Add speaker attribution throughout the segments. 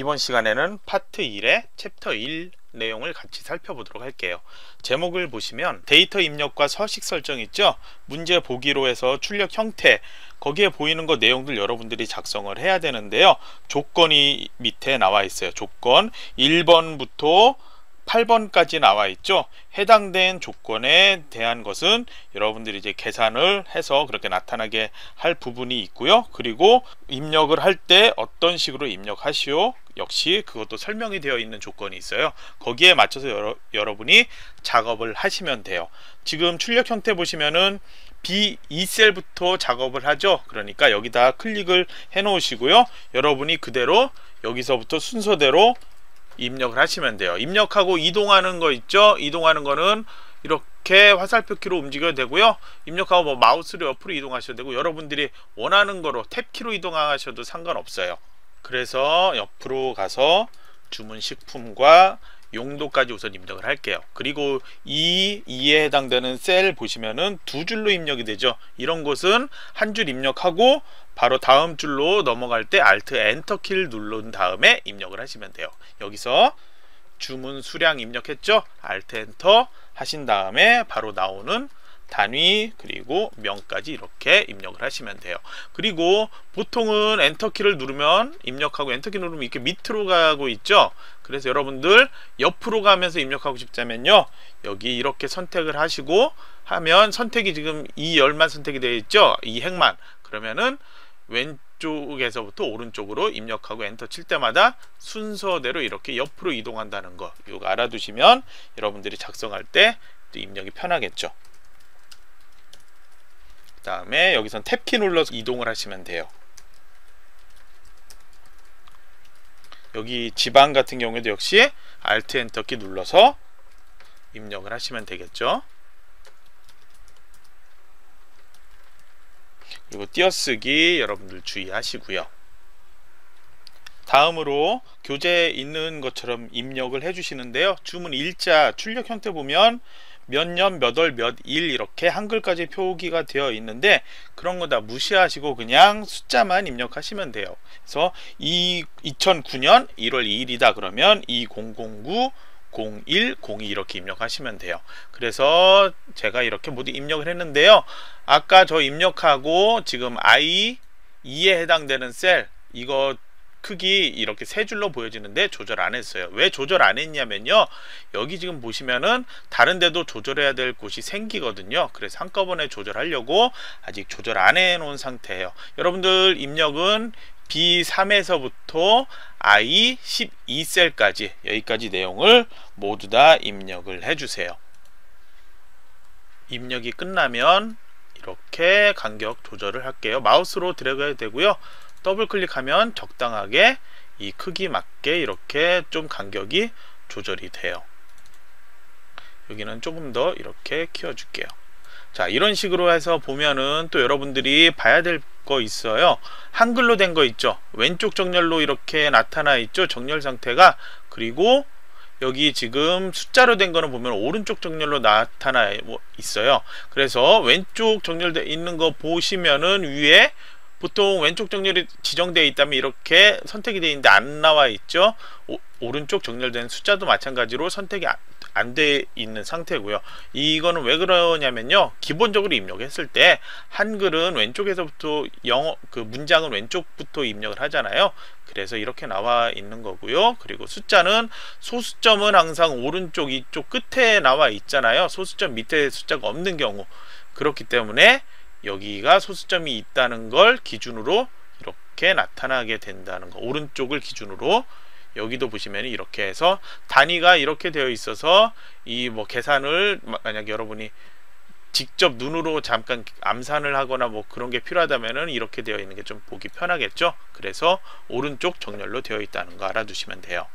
Speaker 1: 이번 시간에는 파트 1의 챕터 1 내용을 같이 살펴보도록 할게요. 제목을 보시면 데이터 입력과 서식 설정 있죠? 문제 보기로 해서 출력 형태, 거기에 보이는 거 내용들 여러분들이 작성을 해야 되는데요. 조건이 밑에 나와 있어요. 조건 1번부터 8번까지 나와 있죠. 해당된 조건에 대한 것은 여러분들이 이제 계산을 해서 그렇게 나타나게 할 부분이 있고요. 그리고 입력을 할 때 어떤 식으로 입력하시오, 역시 그것도 설명이 되어 있는 조건이 있어요. 거기에 맞춰서 여러분이 작업을 하시면 돼요. 지금 출력 형태 보시면은 B2셀부터 작업을 하죠. 그러니까 여기다 클릭을 해 놓으시고요. 여러분이 그대로 여기서부터 순서대로 입력을 하시면 돼요. 입력하고 이동하는 거 있죠? 이동하는 거는 이렇게 화살표 키로 움직여도 되고요. 입력하고 뭐 마우스로 옆으로 이동하셔도 되고, 여러분들이 원하는 거로 탭키로 이동하셔도 상관없어요. 그래서 옆으로 가서 주문 식품과 용도까지 우선 입력을 할게요. 그리고 이에 해당되는 셀 보시면은 두 줄로 입력이 되죠. 이런 곳은 한 줄 입력하고 바로 다음 줄로 넘어갈 때 Alt Enter 키를 누른 다음에 입력을 하시면 돼요. 여기서 주문 수량 입력했죠? Alt Enter 하신 다음에 바로 나오는 단위 그리고 명까지 이렇게 입력을 하시면 돼요. 그리고 보통은 엔터 키를 누르면, 입력하고 엔터 키 누르면 이렇게 밑으로 가고 있죠. 그래서 여러분들 옆으로 가면서 입력하고 싶다면요, 여기 이렇게 선택을 하시고 하면 선택이 지금 이 열만 선택이 되어 있죠. 이 행만. 그러면은 왼쪽에서부터 오른쪽으로 입력하고 엔터 칠 때마다 순서대로 이렇게 옆으로 이동한다는 거, 이거 알아두시면 여러분들이 작성할 때 입력이 편하겠죠. 그 다음에 여기선 탭키 눌러서 이동을 하시면 돼요. 여기 지방 같은 경우에도 역시 Alt Enter 키 눌러서 입력을 하시면 되겠죠. 그리고 띄어쓰기 여러분들 주의하시고요. 다음으로 교재에 있는 것처럼 입력을 해주시는데요. 주문 일자 출력 형태 보면 몇 년, 몇 월, 몇 일 이렇게 한글까지 표기가 되어 있는데 그런 거 다 무시하시고 그냥 숫자만 입력하시면 돼요. 그래서 2009년 1월 2일이다 그러면 2009 01 02 이렇게 입력하시면 돼요. 그래서 제가 이렇게 모두 입력을 했는데요. 아까 저 입력하고 지금 I2에 해당되는 셀, 이거 크기 이렇게 세 줄로 보여지는데 조절 안 했어요. 왜 조절 안 했냐면요, 여기 지금 보시면은 다른 데도 조절해야 될 곳이 생기거든요. 그래서 한꺼번에 조절하려고 아직 조절 안 해 놓은 상태예요. 여러분들 입력은 B3에서부터 I12셀까지 여기까지 내용을 모두 다 입력을 해주세요. 입력이 끝나면 이렇게 간격 조절을 할게요. 마우스로 드래그 해도 되고요. 더블 클릭하면 적당하게 이 크기 맞게 이렇게 좀 간격이 조절이 돼요. 여기는 조금 더 이렇게 키워줄게요. 자, 이런 식으로 해서 보면은 또 여러분들이 봐야 될 거 있어요. 한글로 된 거 있죠. 왼쪽 정렬로 이렇게 나타나 있죠. 정렬 상태가. 그리고 여기 지금 숫자로 된 거는 보면 오른쪽 정렬로 나타나 있어요. 그래서 왼쪽 정렬되어 있는 거 보시면은 위에 보통 왼쪽 정렬이 지정되어 있다면 이렇게 선택이 되어 있는데 안 나와 있죠. 오른쪽 정렬된 숫자도 마찬가지로 선택이 안 돼 있는 상태고요. 이거는 왜 그러냐면요, 기본적으로 입력했을 때 한글은 왼쪽에서부터 문장은 왼쪽부터 입력을 하잖아요. 그래서 이렇게 나와 있는 거고요. 그리고 숫자는 소수점은 항상 오른쪽 이쪽 끝에 나와 있잖아요. 소수점 밑에 숫자가 없는 경우. 그렇기 때문에 여기가 소수점이 있다는 걸 기준으로 이렇게 나타나게 된다는 거. 오른쪽을 기준으로. 여기도 보시면 이렇게 해서 단위가 이렇게 되어 있어서 이 뭐 계산을 만약 여러분이 직접 눈으로 잠깐 암산을 하거나 뭐 그런 게 필요하다면은 이렇게 되어 있는 게 좀 보기 편하겠죠. 그래서 오른쪽 정렬로 되어 있다는 거 알아두시면 돼요.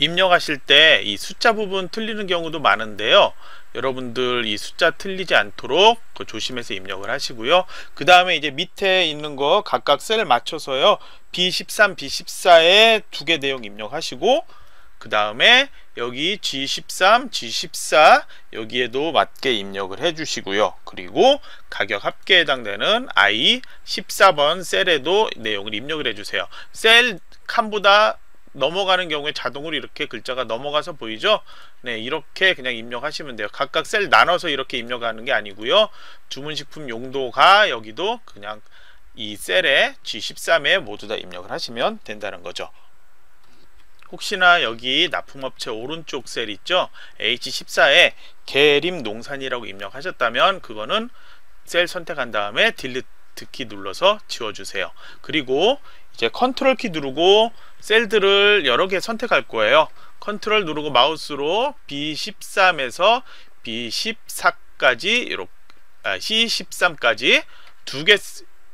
Speaker 1: 입력하실 때 이 숫자 부분 틀리는 경우도 많은데요. 여러분들 이 숫자 틀리지 않도록 조심해서 입력을 하시고요. 그 다음에 이제 밑에 있는 거 각각 셀 맞춰서요. B13, B14에 두 개 내용 입력하시고, 그 다음에 여기 G13, G14 여기에도 맞게 입력을 해주시고요. 그리고 가격 합계에 해당되는 I14번 셀에도 내용을 입력을 해주세요. 셀 칸보다 넘어가는 경우에 자동으로 이렇게 글자가 넘어가서 보이죠? 네, 이렇게 그냥 입력하시면 돼요. 각각 셀 나눠서 이렇게 입력하는 게 아니고요. 주문식품 용도가 여기도 그냥 이 셀에 G13에 모두 다 입력을 하시면 된다는 거죠. 혹시나 여기 납품업체 오른쪽 셀 있죠? H14에 계림 농산이라고 입력하셨다면 그거는 셀 선택한 다음에 딜리트 키 눌러서 지워주세요. 그리고 이제 컨트롤 키 누르고 셀들을 여러 개 선택할 거예요. 컨트롤 누르고 마우스로 B13에서 B14까지 이렇게 C13까지 두 개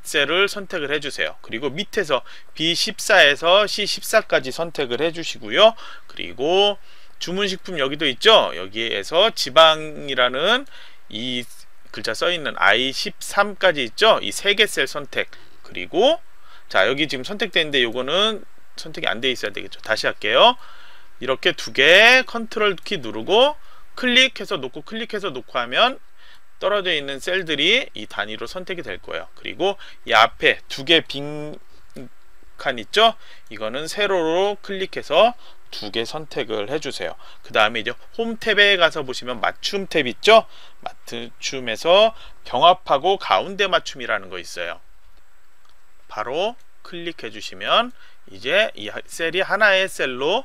Speaker 1: 셀을 선택을 해주세요. 그리고 밑에서 B14에서 C14까지 선택을 해주시고요. 그리고 주문식품 여기도 있죠. 여기에서 지방이라는 이 글자 써있는 I13까지 있죠. 이 세 개 셀 선택. 그리고 자, 여기 지금 선택되어 있는데 요거는 선택이 안 돼 있어야 되겠죠. 다시 할게요. 이렇게 두 개 컨트롤 키 누르고 클릭해서 놓고 클릭해서 놓고 하면 떨어져 있는 셀들이 이 단위로 선택이 될 거예요. 그리고 이 앞에 두 개 빈 칸 있죠? 이거는 세로로 클릭해서 두 개 선택을 해주세요. 그 다음에 이제 홈 탭에 가서 보시면 맞춤 탭 있죠? 맞춤에서 병합하고 가운데 맞춤이라는 거 있어요. 바로 클릭해 주시면 이제 이 셀이 하나의 셀로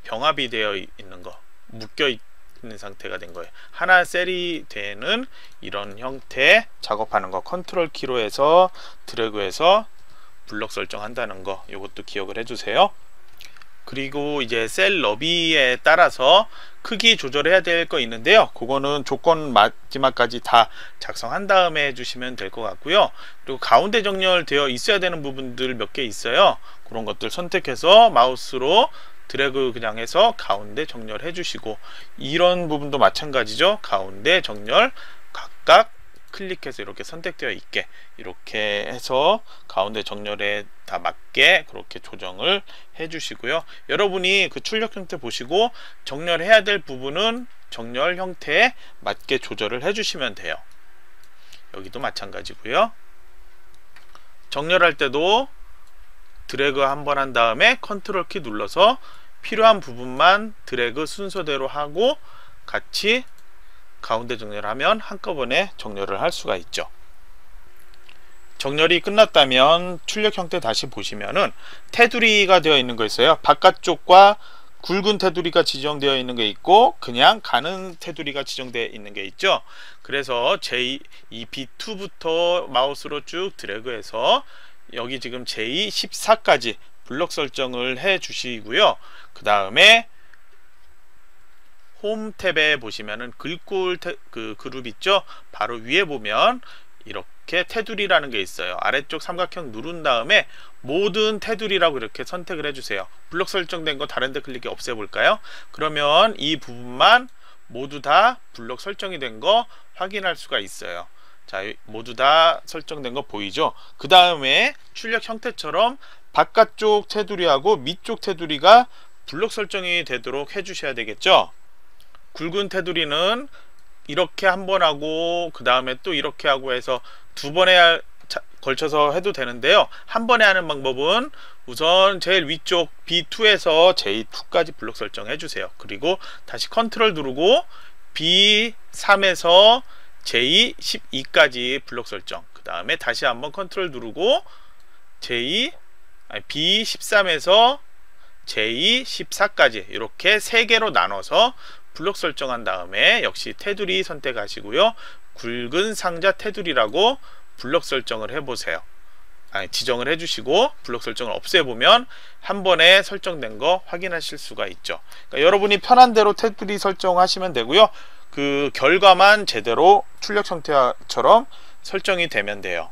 Speaker 1: 병합이 되어 있는 거, 묶여 있는 상태가 된 거예요. 하나 셀이 되는 이런 형태 작업하는 거 컨트롤 키로 해서 드래그해서 블럭 설정한다는 거, 이것도 기억을 해주세요. 그리고 이제 셀 너비에 따라서 크기 조절해야 될 거 있는데요. 그거는 조건 마지막까지 다 작성한 다음에 해주시면 될 것 같고요. 그리고 가운데 정렬되어 있어야 되는 부분들 몇 개 있어요. 그런 것들 선택해서 마우스로 드래그 그냥 해서 가운데 정렬해 주시고, 이런 부분도 마찬가지죠. 가운데 정렬 각각 클릭해서 이렇게 선택되어 있게 이렇게 해서 가운데 정렬에 다 맞게 그렇게 조정을 해 주시고요. 여러분이 그 출력 형태 보시고 정렬해야 될 부분은 정렬 형태에 맞게 조절을 해 주시면 돼요. 여기도 마찬가지고요. 정렬할 때도 드래그 한번 한 다음에 컨트롤 키 눌러서 필요한 부분만 드래그 순서대로 하고 같이 가운데 정렬하면 한꺼번에 정렬을 할 수가 있죠. 정렬이 끝났다면 출력 형태 다시 보시면은 테두리가 되어 있는 거 있어요. 바깥쪽과 굵은 테두리가 지정되어 있는 게 있고 그냥 가는 테두리가 지정되어 있는 게 있죠. 그래서 B2부터 마우스로 쭉 드래그해서 여기 지금 J14까지 블럭 설정을 해 주시고요. 그 다음에 홈 탭에 보시면은 글꼴 그 그룹 있죠? 바로 위에 보면 이렇게 테두리라는 게 있어요. 아래쪽 삼각형 누른 다음에 모든 테두리라고 이렇게 선택을 해주세요. 블럭 설정된 거 다른 데 클릭해 없애볼까요? 그러면 이 부분만 모두 다 블럭 설정이 된 거 확인할 수가 있어요. 자, 모두 다 설정된 거 보이죠? 그 다음에 출력 형태처럼 바깥쪽 테두리하고 밑쪽 테두리가 블럭 설정이 되도록 해주셔야 되겠죠? 굵은 테두리는 이렇게 한 번 하고 그 다음에 또 이렇게 하고 해서 두 번에 걸쳐서 해도 되는데요. 한 번에 하는 방법은 우선 제일 위쪽 B2에서 J2까지 블럭 설정해 주세요. 그리고 다시 컨트롤 누르고 B3에서 J12까지 블럭 설정, 그 다음에 다시 한번 컨트롤 누르고 B13에서 J14까지 이렇게 세 개로 나눠서 블럭 설정한 다음에 역시 테두리 선택하시고요. 굵은 상자 테두리라고 블럭 설정을 해보세요. 지정을 해주시고 블럭 설정을 없애보면 한 번에 설정된 거 확인하실 수가 있죠. 그러니까 여러분이 편한 대로 테두리 설정하시면 되고요. 그 결과만 제대로 출력 형태처럼 설정이 되면 돼요.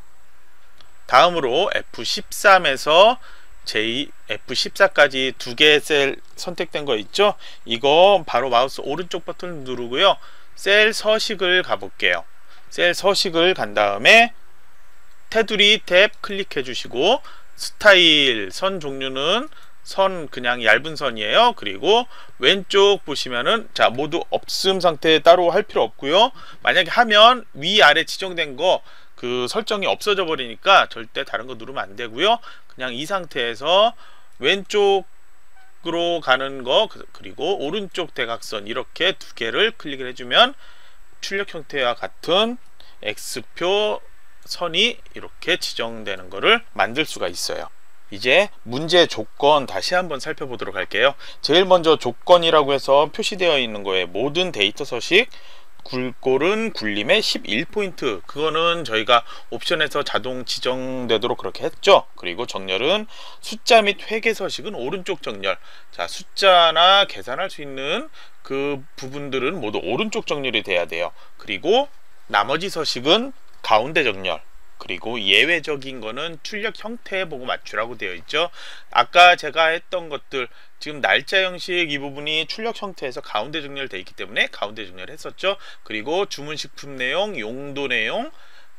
Speaker 1: 다음으로 F13에서 F14까지 두 개의 셀 선택된 거 있죠? 이거 바로 마우스 오른쪽 버튼 누르고요. 셀 서식을 가볼게요. 셀 서식을 간 다음에 테두리 탭 클릭해 주시고 스타일 선 종류는 선 그냥 얇은 선이에요. 그리고 왼쪽 보시면은 자 모두 없음 상태 따로 할 필요 없고요. 만약에 하면 위아래 지정된 거 그 설정이 없어져 버리니까 절대 다른 거 누르면 안 되고요. 그냥 이 상태에서 왼쪽으로 가는 거 그리고 오른쪽 대각선 이렇게 두 개를 클릭을 해주면 출력 형태와 같은 X표 선이 이렇게 지정되는 것을 만들 수가 있어요. 이제 문제 조건 다시 한번 살펴보도록 할게요. 제일 먼저 조건이라고 해서 표시되어 있는 거에 모든 데이터 서식 굴골은 굴림에 11포인트, 그거는 저희가 옵션에서 자동 지정되도록 그렇게 했죠. 그리고 정렬은 숫자 및 회계 서식은 오른쪽 정렬. 자, 숫자나 계산할 수 있는 그 부분들은 모두 오른쪽 정렬이 돼야 돼요. 그리고 나머지 서식은 가운데 정렬. 그리고 예외적인 거는 출력 형태 보고 맞추라고 되어 있죠. 아까 제가 했던 것들, 지금 날짜 형식 이 부분이 출력 형태에서 가운데 정렬되어 있기 때문에 가운데 정렬 했었죠. 그리고 주문식품 내용, 용도 내용,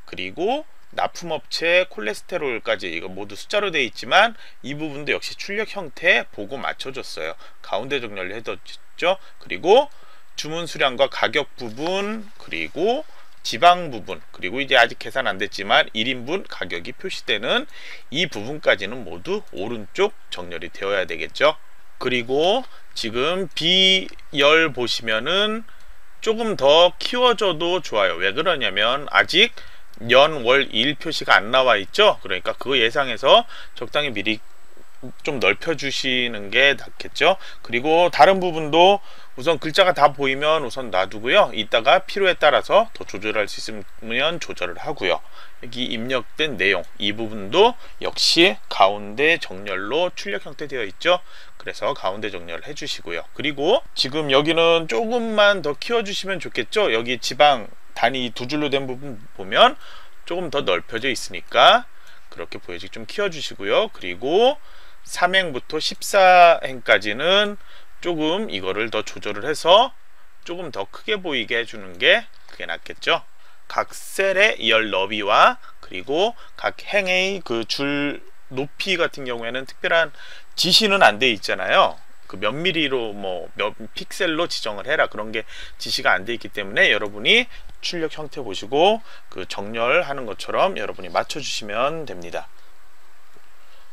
Speaker 1: 그리고 납품업체, 콜레스테롤까지 이거 모두 숫자로 되어 있지만 이 부분도 역시 출력 형태 보고 맞춰줬어요. 가운데 정렬을 해뒀죠. 그리고 주문 수량과 가격 부분, 그리고 지방 부분, 그리고 이제 아직 계산 안 됐지만 1인분 가격이 표시되는 이 부분까지는 모두 오른쪽 정렬이 되어야 되겠죠. 그리고 지금 B열 보시면은 조금 더 키워줘도 좋아요. 왜 그러냐면 아직 연, 월, 일 표시가 안 나와 있죠. 그러니까 그거 예상해서 적당히 미리 좀 넓혀 주시는 게 낫겠죠. 그리고 다른 부분도 우선 글자가 다 보이면 우선 놔두고요. 이따가 필요에 따라서 더 조절할 수 있으면 조절을 하고요. 여기 입력된 내용 이 부분도 역시 가운데 정렬로 출력 형태 되어 있죠. 그래서 가운데 정렬을 해주시고요. 그리고 지금 여기는 조금만 더 키워주시면 좋겠죠. 여기 지방 단위 두 줄로 된 부분 보면 조금 더 넓혀져 있으니까 그렇게 보여지게 좀 키워주시고요. 그리고 3행부터 14행까지는 조금 이거를 더 조절을 해서 조금 더 크게 보이게 해주는 게 그게 낫겠죠. 각 셀의 열 너비와 그리고 각 행의 그 줄 높이 같은 경우에는 특별한 지시는 안 돼 있잖아요. 그 몇 미리로 뭐 몇 픽셀로 지정을 해라 그런 게 지시가 안 돼 있기 때문에 여러분이 출력 형태 보시고 그 정렬하는 것처럼 여러분이 맞춰 주시면 됩니다.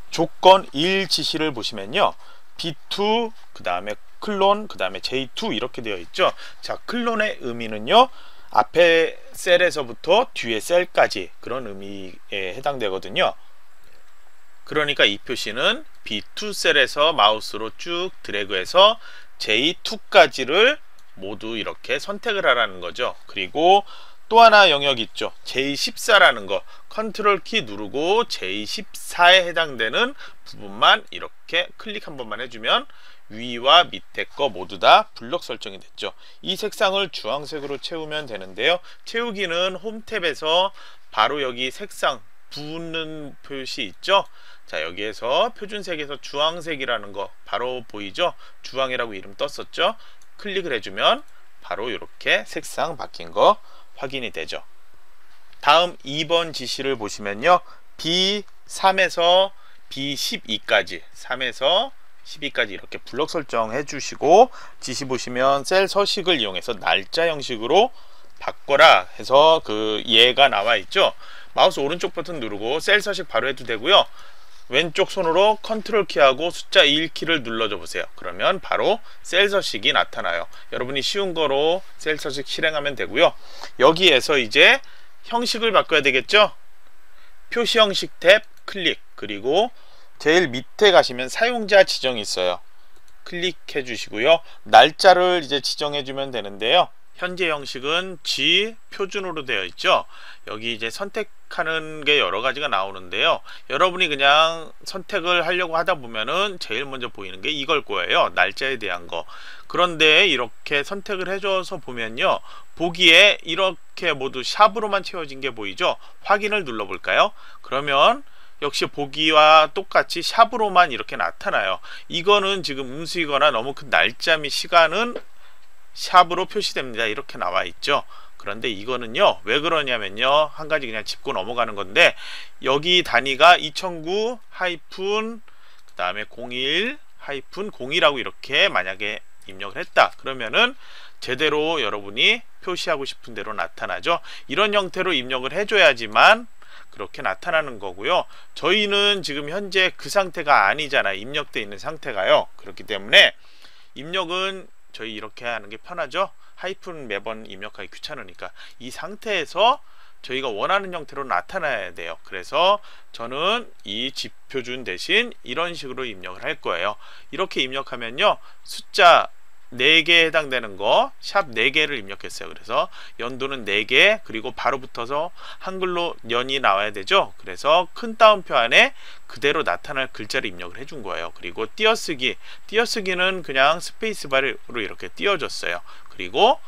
Speaker 1: 조건 1 지시를 보시면요. B2, 그 다음에 클론, 그 다음에 J2 이렇게 되어 있죠. 자, 클론의 의미는요. 앞에 셀에서부터 뒤에 셀까지 그런 의미에 해당되거든요. 그러니까 이 표시는 B2 셀에서 마우스로 쭉 드래그해서 J2까지를 모두 이렇게 선택을 하라는 거죠. 그리고 또 하나 영역 있죠. J14라는 거 컨트롤 키 누르고 J14에 해당되는 부분만 이렇게 클릭 한 번만 해주면 위와 밑에 거 모두 다 블럭 설정이 됐죠. 이 색상을 주황색으로 채우면 되는데요. 채우기는 홈 탭에서 바로 여기 색상 붓는 표시 있죠. 자, 여기에서 표준색에서 주황색이라는 거 바로 보이죠. 주황이라고 이름 떴었죠. 클릭을 해주면 바로 이렇게 색상 바뀐 거 확인이 되죠. 다음 2번 지시를 보시면요. B3에서 B12까지 3에서 12까지 이렇게 블럭 설정해 주시고 지시 보시면 셀 서식을 이용해서 날짜 형식으로 바꿔라 해서 그 예가 나와 있죠. 마우스 오른쪽 버튼 누르고 셀 서식 바로 해도 되고요. 왼쪽 손으로 컨트롤 키하고 숫자 1키를 눌러줘 보세요. 그러면 바로 셀 서식이 나타나요. 여러분이 쉬운 거로 셀 서식 실행하면 되고요. 여기에서 이제 형식을 바꿔야 되겠죠. 표시 형식 탭 클릭, 그리고 제일 밑에 가시면 사용자 지정이 있어요. 클릭해 주시고요. 날짜를 이제 지정해 주면 되는데요. 현재 형식은 G 표준으로 되어 있죠. 여기 이제 선택하는 게 여러 가지가 나오는데요. 여러분이 그냥 선택을 하려고 하다 보면은 제일 먼저 보이는 게 이걸 거예요. 날짜에 대한 거. 그런데 이렇게 선택을 해줘서 보면요. 보기에 이렇게 모두 샵으로만 채워진 게 보이죠. 확인을 눌러볼까요? 그러면 역시 보기와 똑같이 샵으로만 이렇게 나타나요. 이거는 지금 음수이거나 너무 큰 날짜 및 시간은 샵으로 표시됩니다. 이렇게 나와 있죠. 그런데 이거는요, 왜 그러냐면요, 한 가지 그냥 짚고 넘어가는 건데, 여기 단위가 2009 하이픈 그 다음에 01 하이픈 0이라고 이렇게 만약에 입력을 했다 그러면은 제대로 여러분이 표시하고 싶은 대로 나타나죠. 이런 형태로 입력을 해줘야지만 그렇게 나타나는 거고요. 저희는 지금 현재 그 상태가 아니잖아요. 입력되어 있는 상태가요. 그렇기 때문에 입력은 저희 이렇게 하는 게 편하죠. 하이픈 매번 입력하기 귀찮으니까 이 상태에서 저희가 원하는 형태로 나타나야 돼요. 그래서 저는 이 집표준 대신 이런 식으로 입력을 할 거예요. 이렇게 입력하면요, 숫자 4개에 해당되는 거 샵 4개를 입력했어요. 그래서 연도는 4개, 그리고 바로 붙어서 한글로 년이 나와야 되죠. 그래서 큰 따옴표 안에 그대로 나타날 글자를 입력을 해준 거예요. 그리고 띄어쓰기는 그냥 스페이스바로 이렇게 띄워줬어요. 그리고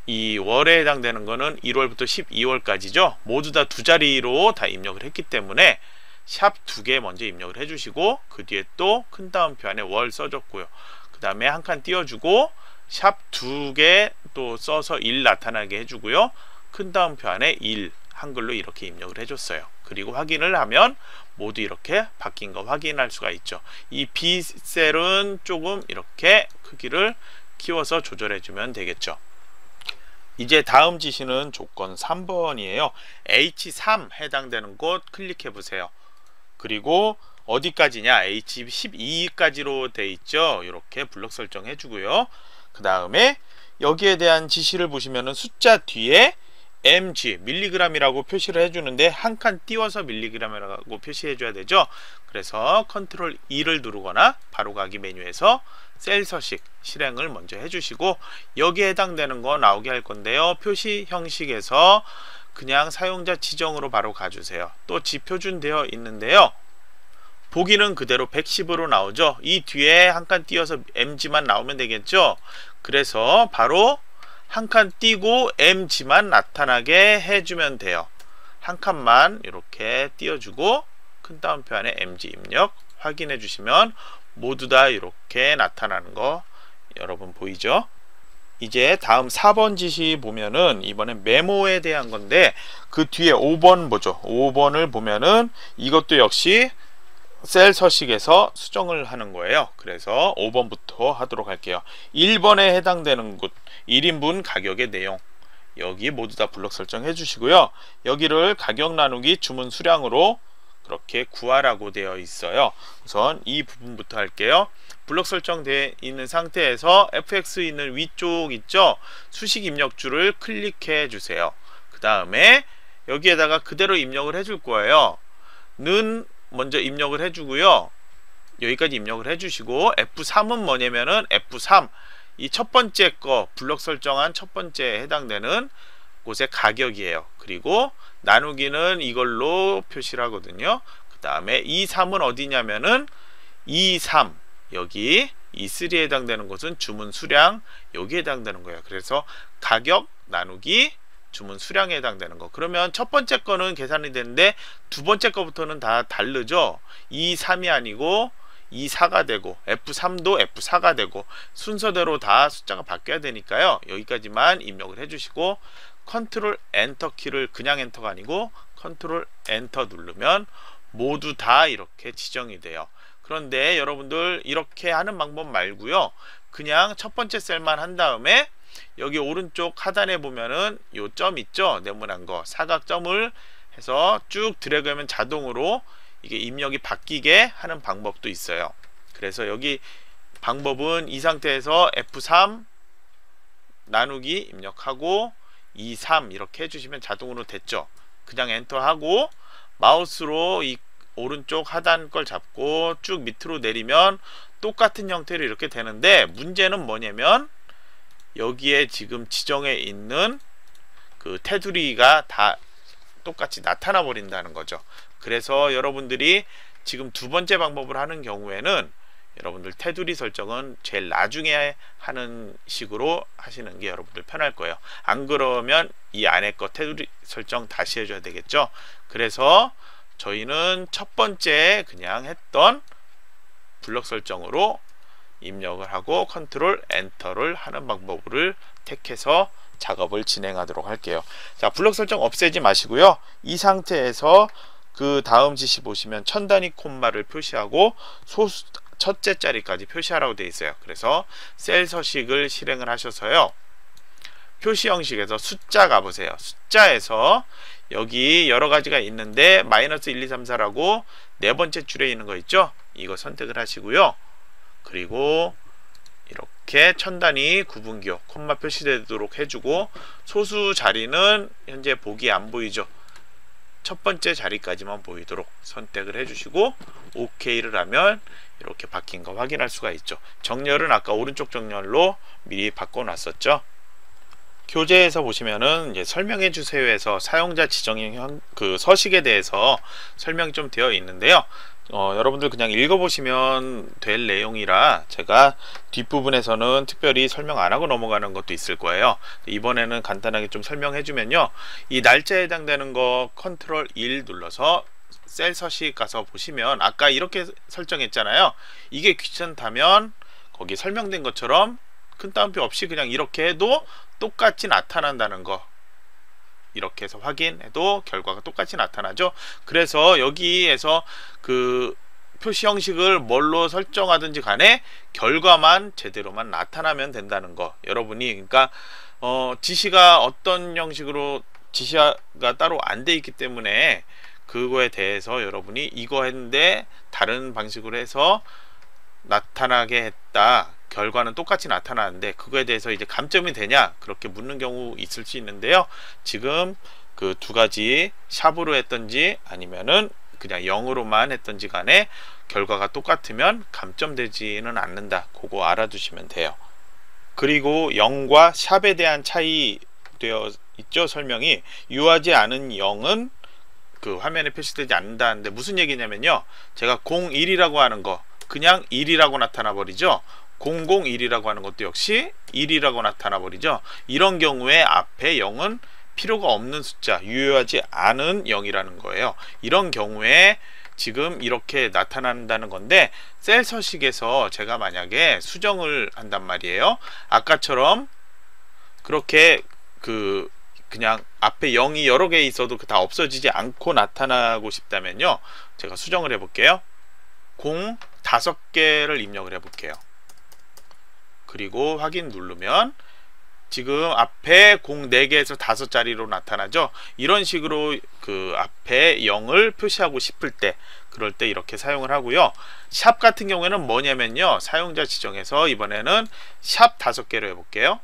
Speaker 1: 이 월에 해당되는 거는 1월부터 12월까지죠. 모두 다 두 자리로 다 입력을 했기 때문에 샵 2개 먼저 입력을 해주시고, 그 뒤에 또 큰 따옴표 안에 월 써줬고요. 그 다음에 한 칸 띄워주고 샵 2개 또 써서 1 나타나게 해주고요. 큰 따옴표 안에 1 한글로 이렇게 입력을 해줬어요. 그리고 확인을 하면 모두 이렇게 바뀐 거 확인할 수가 있죠. 이 B셀은 조금 이렇게 크기를 키워서 조절해주면 되겠죠. 이제 다음 지시는 조건 3번이에요. H3 해당되는 곳 클릭해 보세요. 그리고 어디까지냐? H12까지로 돼 있죠. 이렇게 블럭 설정해 주고요. 그 다음에 여기에 대한 지시를 보시면은 숫자 뒤에 mg 밀리그램이라고 표시를 해주는데 한 칸 띄워서 밀리그램이라고 표시해 줘야 되죠. 그래서 컨트롤 E를 누르거나 바로가기 메뉴에서 셀 서식 실행을 먼저 해주시고, 여기에 해당되는 거 나오게 할 건데요. 표시 형식에서 그냥 사용자 지정으로 바로 가주세요. 또 지표준 되어 있는데요. 보기는 그대로 110으로 나오죠. 이 뒤에 한 칸 띄어서 mg만 나오면 되겠죠. 그래서 바로 한 칸 띄고 mg만 나타나게 해주면 돼요. 한 칸만 이렇게 띄워주고 큰 따옴표 안에 mg 입력 확인해 주시면 모두 다 이렇게 나타나는 거 여러분 보이죠? 이제 다음 4번 지시 보면은 이번엔 메모에 대한 건데, 그 뒤에 5번 보죠. 5번을 보면은 이것도 역시 셀 서식에서 수정을 하는 거예요. 그래서 5번부터 하도록 할게요. 1번에 해당되는 곳 1인분 가격의 내용, 여기 모두 다 블럭 설정해 주시고요. 여기를 가격 나누기 주문 수량으로 그렇게 구하라고 되어 있어요. 우선 이 부분부터 할게요. 블럭 설정되어 있는 상태에서 fx 있는 위쪽 있죠? 수식 입력줄을 클릭해 주세요. 그 다음에 여기에다가 그대로 입력을 해줄 거예요. 는 먼저 입력을 해주고요. 여기까지 입력을 해주시고, F3은 뭐냐면은 F3 이 첫 번째 거 블럭 설정한 첫 번째에 해당되는 곳의 가격이에요. 그리고 나누기는 이걸로 표시를 하거든요. 그 다음에 E3은 어디냐면은 E3 여기 E3에 해당되는 곳은 주문 수량, 여기에 해당되는 거예요. 그래서 가격 나누기 주문 수량에 해당되는 거. 그러면 첫 번째 거는 계산이 되는데 두 번째 거부터는 다 다르죠. E3이 아니고 E4가 되고 F3도 F4가 되고 순서대로 다 숫자가 바뀌어야 되니까요. 여기까지만 입력을 해주시고, 컨트롤 엔터 키를 그냥 엔터가 아니고 컨트롤 엔터 누르면 모두 다 이렇게 지정이 돼요. 그런데 여러분들 이렇게 하는 방법 말고요, 그냥 첫 번째 셀만 한 다음에 여기 오른쪽 하단에 보면은 요 점 있죠? 네모난 거 사각점을 해서 쭉 드래그하면 자동으로 이게 입력이 바뀌게 하는 방법도 있어요. 그래서 여기 방법은 이 상태에서 F3 나누기 입력하고 23 이렇게 해주시면 자동으로 됐죠. 그냥 엔터하고 마우스로 이 오른쪽 하단 걸 잡고 쭉 밑으로 내리면 똑같은 형태로 이렇게 되는데, 문제는 뭐냐면 여기에 지금 지정해 있는 그 테두리가 다 똑같이 나타나 버린다는 거죠. 그래서 여러분들이 지금 두 번째 방법을 하는 경우에는 여러분들 테두리 설정은 제일 나중에 하는 식으로 하시는 게 여러분들 편할 거예요. 안 그러면 이 안에 거 테두리 설정 다시 해줘야 되겠죠. 그래서 저희는 첫 번째 그냥 했던 블럭 설정으로 입력을 하고 컨트롤 엔터를 하는 방법을 택해서 작업을 진행하도록 할게요. 자, 블럭 설정 없애지 마시고요. 이 상태에서 그 다음 지시 보시면 천 단위 콤마를 표시하고 소수 첫째 자리까지 표시하라고 되어 있어요. 그래서 셀 서식을 실행을 하셔서요. 표시 형식에서 숫자 가보세요. 숫자에서 여기 여러 가지가 있는데 마이너스 1, 2, 3, 4라고 네 번째 줄에 있는 거 있죠? 이거 선택을 하시고요. 그리고 이렇게 천 단위 구분기호 콤마 표시되도록 해주고, 소수 자리는 현재 보기 안 보이죠? 첫 번째 자리까지만 보이도록 선택을 해주시고 OK를 하면 이렇게 바뀐 거 확인할 수가 있죠. 정렬은 아까 오른쪽 정렬로 미리 바꿔놨었죠. 교재에서 보시면은 이제 설명해 주세요에서 사용자 지정형 그 서식에 대해서 설명이 좀 되어 있는데요. 여러분들 그냥 읽어보시면 될 내용이라 제가 뒷부분에서는 특별히 설명 안 하고 넘어가는 것도 있을 거예요. 이번에는 간단하게 좀 설명해 주면요, 이 날짜에 해당되는 거 컨트롤 1 눌러서 셀 서식 가서 보시면 아까 이렇게 설정했잖아요. 이게 귀찮다면 거기 설명된 것처럼 큰 따옴표 없이 그냥 이렇게 해도 똑같이 나타난다는 거, 이렇게 해서 확인해도 결과가 똑같이 나타나죠. 그래서 여기에서 그 표시 형식을 뭘로 설정하든지 간에 결과만 제대로만 나타나면 된다는 거, 여러분이 그러니까 지시가 어떤 형식으로 지시가 따로 안 돼 있기 때문에 그거에 대해서 여러분이 이거 했는데 다른 방식으로 해서 나타나게 했다, 결과는 똑같이 나타나는데 그거에 대해서 이제 감점이 되냐, 그렇게 묻는 경우 있을 수 있는데요. 지금 그 두 가지 샵으로 했던지 아니면은 그냥 0으로만 했던지 간에 결과가 똑같으면 감점되지는 않는다, 그거 알아두시면 돼요. 그리고 0과 샵에 대한 차이 되어 있죠. 설명이 유하지 않은 0은 그 화면에 표시되지 않는다는데 무슨 얘기냐면요, 제가 01이라고 하는 거 그냥 1이라고 나타나 버리죠. 001이라고 하는 것도 역시 1이라고 나타나 버리죠. 이런 경우에 앞에 0은 필요가 없는 숫자, 유효하지 않은 0이라는 거예요. 이런 경우에 지금 이렇게 나타난다는 건데, 셀 서식에서 제가 만약에 수정을 한단 말이에요. 아까처럼 그렇게 그냥 앞에 0이 여러 개 있어도 다 없어지지 않고 나타나고 싶다면요, 제가 수정을 해볼게요. 5개를 입력을 해볼게요. 그리고 확인 누르면 지금 앞에 4개에서 5자리로 나타나죠. 이런 식으로 그 앞에 0을 표시하고 싶을 때, 그럴 때 이렇게 사용을 하고요. 샵 같은 경우에는 뭐냐면요, 사용자 지정에서 이번에는 샵 5개로 해볼게요.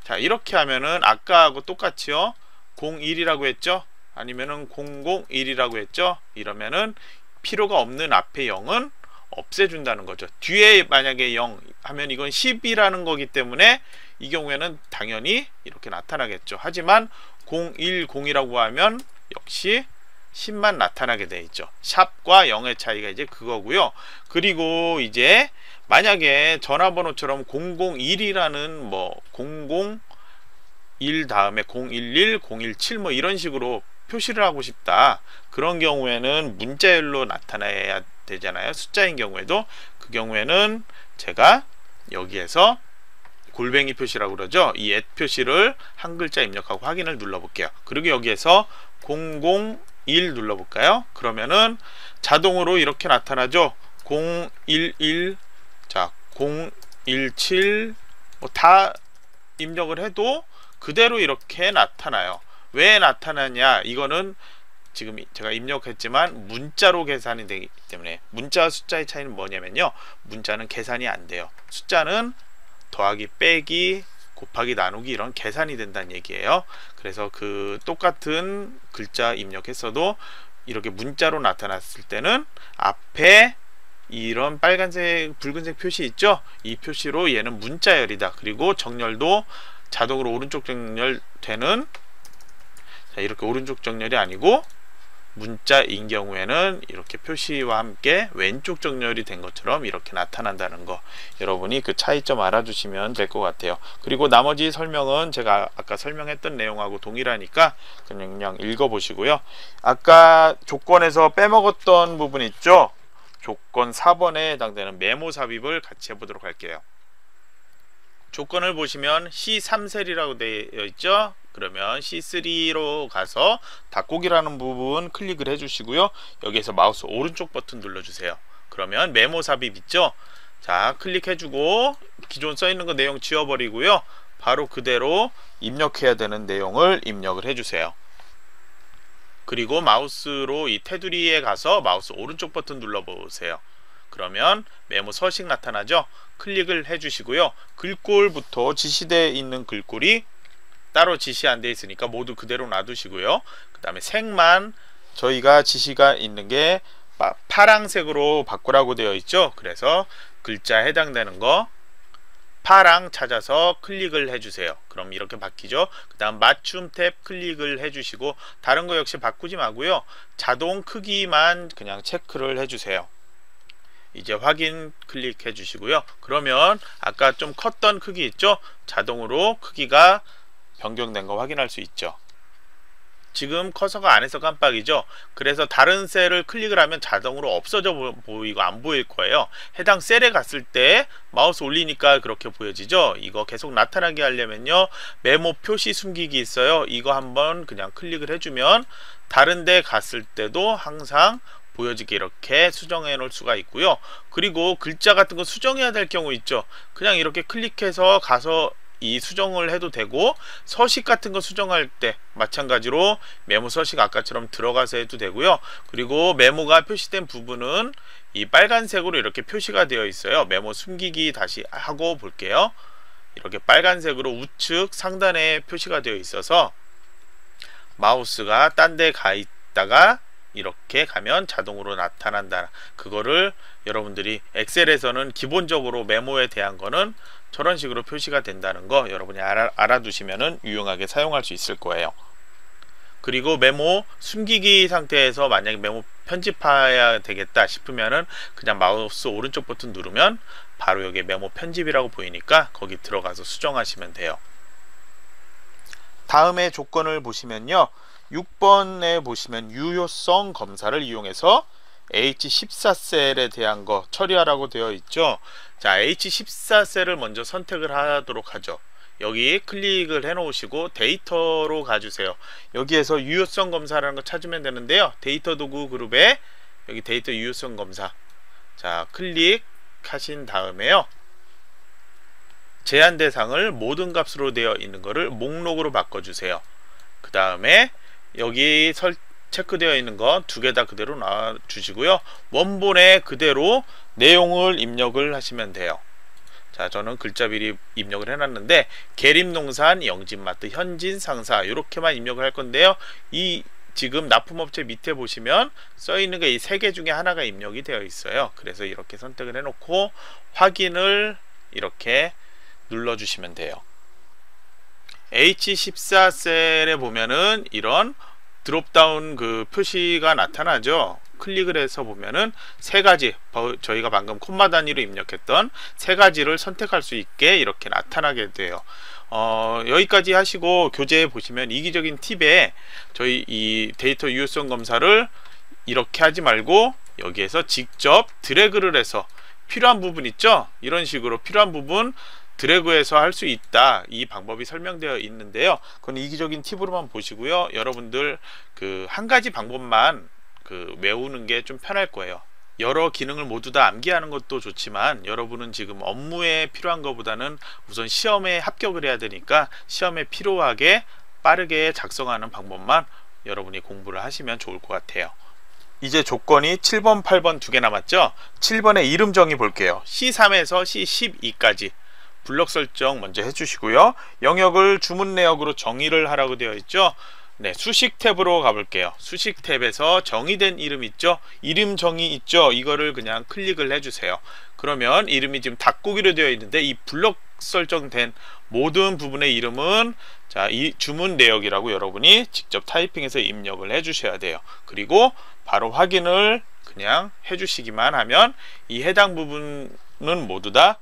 Speaker 1: 자, 이렇게 하면은 아까하고 똑같이요, 01이라고 했죠, 아니면은 001이라고 했죠. 이러면은 필요가 없는 앞에 0은 없애준다는 거죠. 뒤에 만약에 0 하면 이건 10이라는 거기 때문에 이 경우에는 당연히 이렇게 나타나겠죠. 하지만 010이라고 하면 역시 10만 나타나게 돼 있죠. 샵과 0의 차이가 이제 그거고요. 그리고 이제 만약에 전화번호처럼 001이라는 뭐 001 다음에 011, 017 뭐 이런 식으로 표시를 하고 싶다, 그런 경우에는 문자열로 나타나야 되잖아요. 숫자인 경우에도. 그 경우에는 제가 여기에서 골뱅이 표시라고 그러죠. 이 @ 표시를 한 글자 입력하고 확인을 눌러 볼게요. 그리고 여기에서 001 눌러 볼까요? 그러면은 자동으로 이렇게 나타나죠. 011, 자 017 뭐 다 입력을 해도 그대로 이렇게 나타나요. 왜 나타나냐, 이거는 지금 제가 입력했지만 문자로 계산이 되기 때문에. 문자와 숫자의 차이는 뭐냐면요, 문자는 계산이 안 돼요. 숫자는 더하기 빼기 곱하기 나누기 이런 계산이 된다는 얘기예요. 그래서 그 똑같은 글자 입력했어도 이렇게 문자로 나타났을 때는 앞에 이런 빨간색 붉은색 표시 있죠, 이 표시로 얘는 문자열이다. 그리고 정렬도 자동으로 오른쪽 정렬되는, 자, 이렇게 오른쪽 정렬이 아니고 문자인 경우에는 이렇게 표시와 함께 왼쪽 정렬이 된 것처럼 이렇게 나타난다는 거, 여러분이 그 차이점 알아주시면 될 것 같아요. 그리고 나머지 설명은 제가 아까 설명했던 내용하고 동일하니까 그냥 읽어보시고요. 아까 조건에서 빼먹었던 부분 있죠, 조건 4번에 해당되는 메모 삽입을 같이 해보도록 할게요. 조건을 보시면 C3셀이라고 되어 있죠. 그러면 C3로 가서 닫고기라는 부분 클릭을 해주시고요. 여기에서 마우스 오른쪽 버튼 눌러주세요. 그러면 메모 삽입 있죠. 자, 클릭해주고 기존 써있는 거 내용 지워버리고요. 바로 그대로 입력해야 되는 내용을 입력을 해주세요. 그리고 마우스로 이 테두리에 가서 마우스 오른쪽 버튼 눌러보세요. 그러면 메모 서식 나타나죠. 클릭을 해주시고요. 글꼴부터 지시되어 있는 글꼴이 따로 지시 안 되어 있으니까 모두 그대로 놔두시고요. 그 다음에 색만 저희가 지시가 있는 게 파랑색으로 바꾸라고 되어 있죠. 그래서 글자 해당되는 거 파랑 찾아서 클릭을 해주세요. 그럼 이렇게 바뀌죠. 그 다음 맞춤 탭 클릭을 해주시고 다른 거 역시 바꾸지 마고요. 자동 크기만 그냥 체크를 해주세요. 이제 확인 클릭해 주시고요. 그러면 아까 좀 컸던 크기 있죠? 자동으로 크기가 변경된 거 확인할 수 있죠. 지금 커서가 안에서 깜빡이죠. 그래서 다른 셀을 클릭을 하면 자동으로 없어져 보이고 안 보일 거예요. 해당 셀에 갔을 때 마우스 올리니까 그렇게 보여지죠. 이거 계속 나타나게 하려면요, 메모 표시 숨기기 있어요. 이거 한번 그냥 클릭을 해주면 다른 데 갔을 때도 항상 보여지게 이렇게 수정해 놓을 수가 있고요. 그리고 글자 같은 거 수정해야 될 경우 있죠. 그냥 이렇게 클릭해서 가서 이 수정을 해도 되고, 서식 같은 거 수정할 때 마찬가지로 메모 서식 아까처럼 들어가서 해도 되고요. 그리고 메모가 표시된 부분은 이 빨간색으로 이렇게 표시가 되어 있어요. 메모 숨기기 다시 하고 볼게요. 이렇게 빨간색으로 우측 상단에 표시가 되어 있어서 마우스가 딴 데 가 있다가 이렇게 가면 자동으로 나타난다. 그거를 여러분들이 엑셀에서는 기본적으로 메모에 대한 거는 저런 식으로 표시가 된다는 거 여러분이 알아두시면 유용하게 사용할 수 있을 거예요. 그리고 메모 숨기기 상태에서 만약에 메모 편집해야 되겠다 싶으면은 그냥 마우스 오른쪽 버튼 누르면 바로 여기 메모 편집이라고 보이니까 거기 들어가서 수정하시면 돼요. 다음에 조건을 보시면요, 6번에 보시면 유효성 검사를 이용해서 H14셀에 대한 거 처리하라고 되어 있죠. 자, H14셀을 먼저 선택을 하도록 하죠. 여기 클릭을 해 놓으시고 데이터로 가주세요. 여기에서 유효성 검사라는 거 찾으면 되는데요, 데이터 도구 그룹에 여기 데이터 유효성 검사, 자 클릭하신 다음에요, 제한 대상을 모든 값으로 되어 있는 거를 목록으로 바꿔주세요. 그 다음에 여기 체크되어 있는 거 두 개 다 그대로 놔주시고요. 원본에 그대로 내용을 입력을 하시면 돼요. 자, 저는 글자 미리 입력을 해놨는데 계림농산, 영진마트, 현진상사 이렇게만 입력을 할 건데요. 이 지금 납품업체 밑에 보시면 써있는 게 이 세 개 중에 하나가 입력이 되어 있어요. 그래서 이렇게 선택을 해놓고 확인을 이렇게 눌러주시면 돼요. H14셀에 보면은 이런 드롭다운 그 표시가 나타나죠. 클릭을 해서 보면은 세 가지, 저희가 방금 콤마 단위로 입력했던 세 가지를 선택할 수 있게 이렇게 나타나게 돼요. 여기까지 하시고 교재에 보시면 이기적인 팁에 저희 이 데이터 유효성 검사를 이렇게 하지 말고 여기에서 직접 드래그를 해서 필요한 부분 있죠? 이런 식으로 필요한 부분 드래그해서 할 수 있다, 이 방법이 설명되어 있는데요. 그건 이기적인 팁으로만 보시고요. 여러분들 그 한 가지 방법만 외우는 게 좀 편할 거예요. 여러 기능을 모두 다 암기하는 것도 좋지만 여러분은 지금 업무에 필요한 것보다는 우선 시험에 합격을 해야 되니까 시험에 필요하게 빠르게 작성하는 방법만 여러분이 공부를 하시면 좋을 것 같아요. 이제 조건이 7번, 8번 두 개 남았죠? 7번의 이름 정의 볼게요. C3에서 C12까지 블럭 설정 먼저 해주시고요. 영역을 주문 내역으로 정의를 하라고 되어 있죠. 네, 수식 탭으로 가볼게요. 수식 탭에서 정의된 이름 있죠? 이름 정의 있죠? 이거를 그냥 클릭을 해주세요. 그러면 이름이 지금 닭고기로 되어 있는데 이 블럭 설정된 모든 부분의 이름은 자, 이 주문 내역이라고 여러분이 직접 타이핑해서 입력을 해주셔야 돼요. 그리고 바로 확인을 그냥 해주시기만 하면 이 해당 부분은 모두 다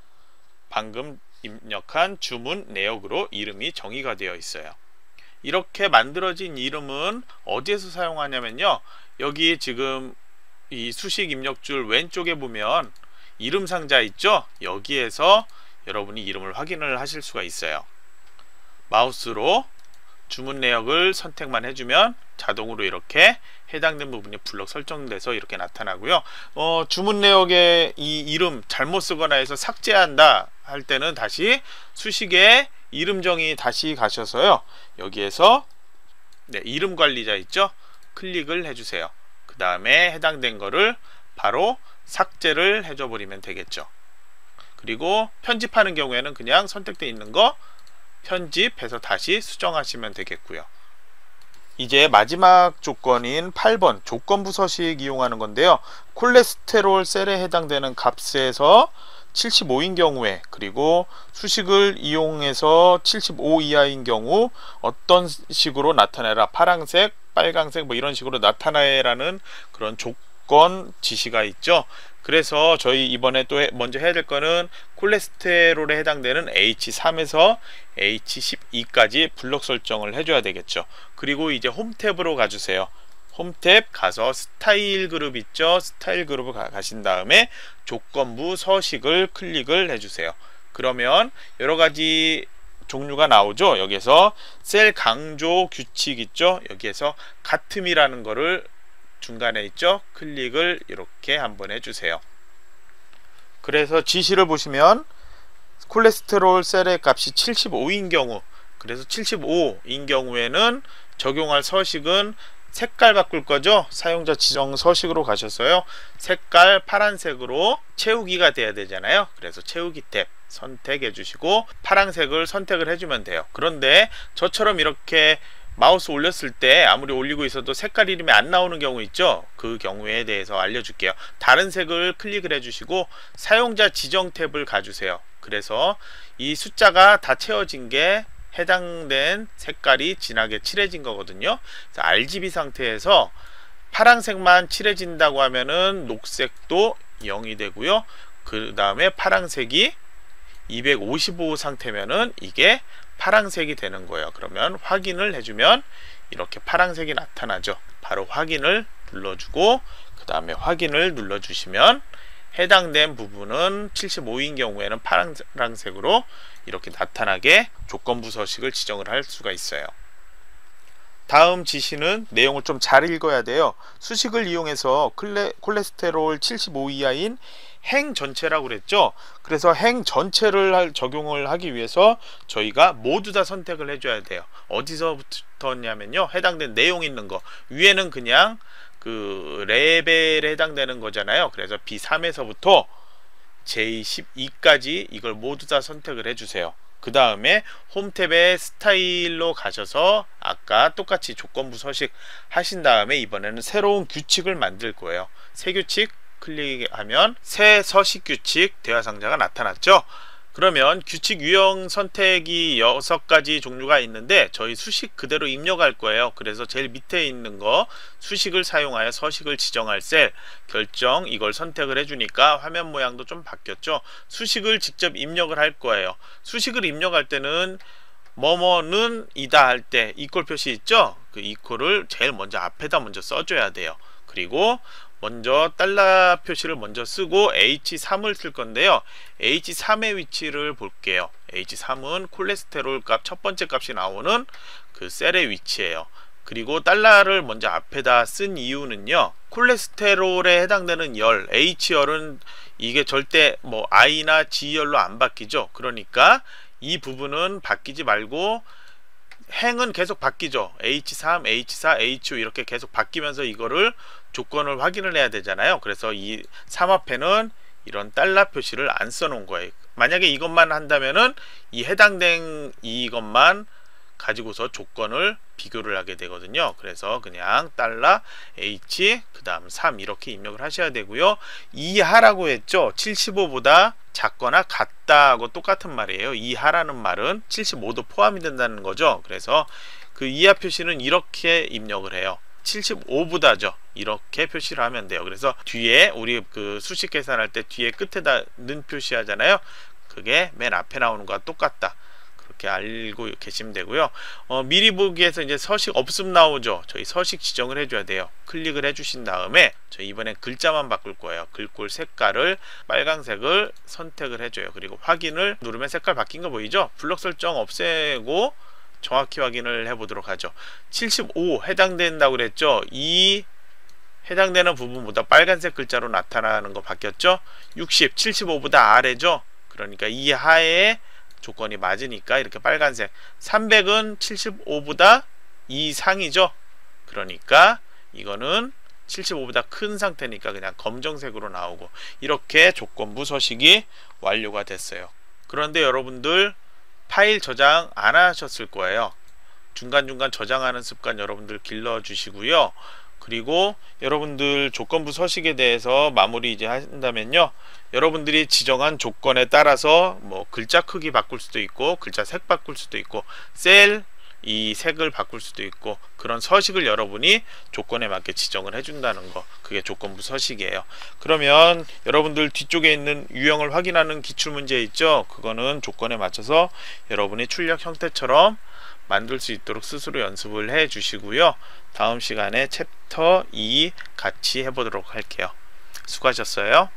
Speaker 1: 방금 입력한 주문 내역으로 이름이 정의가 되어 있어요. 이렇게 만들어진 이름은 어디에서 사용하냐면요, 여기 지금 이 수식 입력줄 왼쪽에 보면 이름 상자 있죠? 여기에서 여러분이 이름을 확인을 하실 수가 있어요. 마우스로 주문 내역을 선택만 해주면 자동으로 이렇게 해당된 부분이 블럭 설정돼서 이렇게 나타나고요. 주문 내역에 이 이름 잘못 쓰거나 해서 삭제한다 할 때는 다시 수식에 이름 정의 다시 가셔서요, 여기에서 네, 이름 관리자 있죠? 클릭을 해주세요. 그 다음에 해당된 거를 바로 삭제를 해줘 버리면 되겠죠. 그리고 편집하는 경우에는 그냥 선택되어 있는 거 편집해서 다시 수정하시면 되겠고요. 이제 마지막 조건인 8번 조건부 서식 이용하는 건데요. 콜레스테롤 셀에 해당되는 값에서 75인 경우에, 그리고 수식을 이용해서 75 이하인 경우 어떤 식으로 나타내라, 파란색, 빨강색 뭐 이런 식으로 나타내라는 그런 조건 지시가 있죠. 그래서 저희 이번에 또 먼저 해야 될 거는 콜레스테롤에 해당되는 H3에서 H12까지 블록 설정을 해줘야 되겠죠. 그리고 이제 홈 탭으로 가주세요. 홈 탭 가서 스타일 그룹 있죠. 스타일 그룹을 가신 다음에 조건부 서식을 클릭을 해주세요. 그러면 여러가지 종류가 나오죠. 여기에서 셀 강조 규칙 있죠. 여기에서 같음이라는 거를 중간에 있죠. 클릭을 이렇게 한번 해주세요. 그래서 지시를 보시면 콜레스테롤 셀의 값이 75인 경우, 그래서 75인 경우에는 적용할 서식은 색깔 바꿀 거죠. 사용자 지정 서식으로 가셔서요. 색깔 파란색으로 채우기가 돼야 되잖아요. 그래서 채우기 탭 선택해 주시고 파란색을 선택을 해주면 돼요. 그런데 저처럼 이렇게 마우스 올렸을 때 아무리 올리고 있어도 색깔 이름이 안 나오는 경우 있죠. 그 경우에 대해서 알려줄게요. 다른 색을 클릭을 해주시고 사용자 지정 탭을 가주세요. 그래서 이 숫자가 다 채워진 게 해당된 색깔이 진하게 칠해진 거거든요. 그래서 RGB 상태에서 파란색만 칠해진다고 하면은 녹색도 0이 되고요. 그 다음에 파란색이 255 상태면은 이게 파란색이 되는 거예요. 그러면 확인을 해주면 이렇게 파란색이 나타나죠. 바로 확인을 눌러주고 그 다음에 확인을 눌러주시면 해당된 부분은 75인 경우에는 파란색으로 이렇게 나타나게 조건부 서식을 지정을 할 수가 있어요. 다음 지시는 내용을 좀 잘 읽어야 돼요. 수식을 이용해서 콜레스테롤 75 이하인 행 전체라고 그랬죠. 그래서 행 전체를 적용을 하기 위해서 저희가 모두 다 선택을 해줘야 돼요. 어디서부터냐면요, 해당된 내용 있는 거 위에는 그냥 그 레벨에 해당되는 거잖아요. 그래서 B3에서부터 J12까지 이걸 모두 다 선택을 해주세요. 그 다음에 홈 탭에 스타일로 가셔서 아까 똑같이 조건부 서식 하신 다음에 이번에는 새로운 규칙을 만들 거예요. 새 규칙 클릭하면 새 서식 규칙 대화 상자가 나타났죠. 그러면 규칙 유형 선택이 6가지 종류가 있는데 저희 수식 그대로 입력할 거예요. 그래서 제일 밑에 있는 거 수식을 사용하여 서식을 지정할 셀 결정, 이걸 선택을 해주니까 화면 모양도 좀 바뀌었죠. 수식을 직접 입력을 할 거예요. 수식을 입력할 때는 뭐뭐는 이다 할 때 이퀄 표시 있죠. 그 이퀄을 제일 먼저 앞에다 먼저 써줘야 돼요. 그리고 먼저 달러 표시를 먼저 쓰고 H3을 쓸 건데요. H3의 위치를 볼게요. H3은 콜레스테롤 값 첫 번째 값이 나오는 그 셀의 위치예요. 그리고 달러를 먼저 앞에다 쓴 이유는요, 콜레스테롤에 해당되는 열, H열은 이게 절대 뭐 I나 G열로 안 바뀌죠. 그러니까 이 부분은 바뀌지 말고 행은 계속 바뀌죠. H3, H4, H5 이렇게 계속 바뀌면서 이거를 조건을 확인을 해야 되잖아요. 그래서 이 3 앞에는 이런 달러 표시를 안 써놓은 거예요. 만약에 이것만 한다면은 이 해당된 이것만 가지고서 조건을 비교를 하게 되거든요. 그래서 그냥 달러 H 그 다음 3 이렇게 입력을 하셔야 되고요. 이하라고 했죠. 75보다 작거나 같다하고 똑같은 말이에요. 이하라는 말은 75도 포함이 된다는 거죠. 그래서 그 이하 표시는 이렇게 입력을 해요. 75보다죠. 이렇게 표시를 하면 돼요. 그래서 뒤에 우리 그 수식 계산할 때 뒤에 끝에다 는 표시하잖아요. 그게 맨 앞에 나오는 거와 똑같다. 그렇게 알고 계시면 되고요. 미리 보기에서 이제 서식 없음 나오죠. 저희 서식 지정을 해줘야 돼요. 클릭을 해주신 다음에 저희 이번엔 글자만 바꿀 거예요. 글꼴 색깔을 빨강색을 선택을 해줘요. 그리고 확인을 누르면 색깔 바뀐 거 보이죠? 블록 설정 없애고 정확히 확인을 해보도록 하죠. 75 해당된다고 그랬죠. 이 해당되는 부분보다 빨간색 글자로 나타나는 거 바뀌었죠. 60 75보다 아래죠. 그러니까 이하에 조건이 맞으니까 이렇게 빨간색. 300은 75보다 이상이죠. 그러니까 이거는 75보다 큰 상태니까 그냥 검정색으로 나오고, 이렇게 조건부 서식이 완료가 됐어요. 그런데 여러분들 파일 저장 안 하셨을 거예요. 중간중간 저장하는 습관 여러분들 길러 주시고요. 그리고 여러분들 조건부 서식에 대해서 마무리 이제 한다면요, 여러분들이 지정한 조건에 따라서 뭐 글자 크기 바꿀 수도 있고, 글자 색 바꿀 수도 있고, 셀 이 색을 바꿀 수도 있고, 그런 서식을 여러분이 조건에 맞게 지정을 해준다는 거, 그게 조건부 서식이에요. 그러면 여러분들 뒤쪽에 있는 유형을 확인하는 기출문제 있죠, 그거는 조건에 맞춰서 여러분이 출력 형태처럼 만들 수 있도록 스스로 연습을 해 주시고요. 다음 시간에 챕터 2 같이 해보도록 할게요. 수고하셨어요.